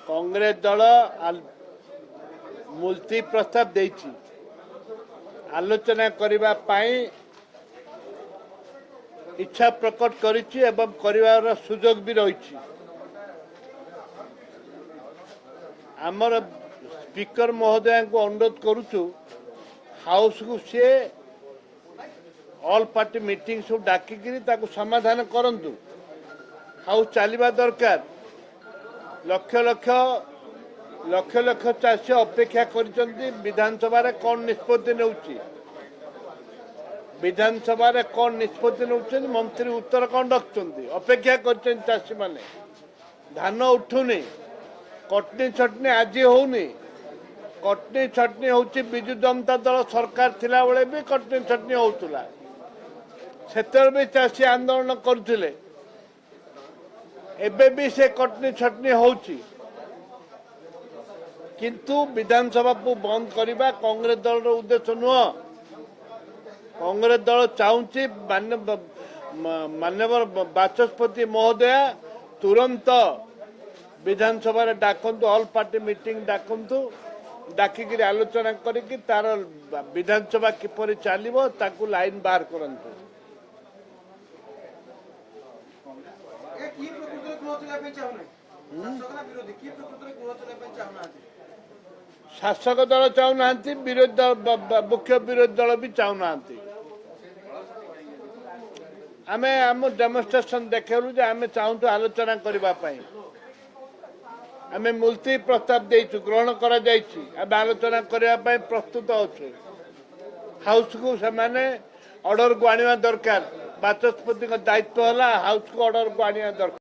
कांग्रेस दल मुलती प्रस्ताव देछि आलोचना करिबा पाई इच्छा प्रकट करिछि एवं करिवार सुजोग भी रही। आमर स्पीकर महोदय को अनुरोध करुचु हाउस को सी ऑल पार्टी मीटिंग सब डाकिकी समाधान करंतु। हाउस चलवा दरकार। लक्ष लक्ष लक्ष लक्ष चाषी अपेक्षा करिसंती विधानसभा रे कौन निष्पत्ति नेउची विधानसभा रे कौन निष्पत्ति नेउछन मंत्री उत्तर कौन रखुंती अपेक्षा करिसंती चाषी माने। धान उठुनी कटनी छटनी आज होनी कटनी छटनी होची बिजु जनता दल सरकार थिला बेले भी कटनी छटनी होतुला सेतर भी चाषी आंदोलन करथिले एबे भी से कटनी छटनी होची किंतु विधानसभा को बंद करने कांग्रेस दल उद्देश्य नुह। कांग्रेस दल चाहूँगी माननीय बाचस्पति महोदय तुरंत विधानसभा डाकतु ऑल पार्टी मीटिंग डाकतु डाकिक आलोचना करी तार विधानसभा किपर चलो ताकू लाइन बाहर करंतु। शासक दल चाहूना विरोधी दल मुख्य विरोधी दल भी चाहूना आम आम डेमोन्स्ट्रेशन देखलु आम चाहूँ आलोचना करने आम मुलती प्रस्ताव देचु ग्रहण करा जायछि आलोचना करने प्रस्तुत अच्छे। हाउस को से ऑर्डर को आने दरकार बाचस्पति दायित्व है हाउस को ऑर्डर को आने दरकार।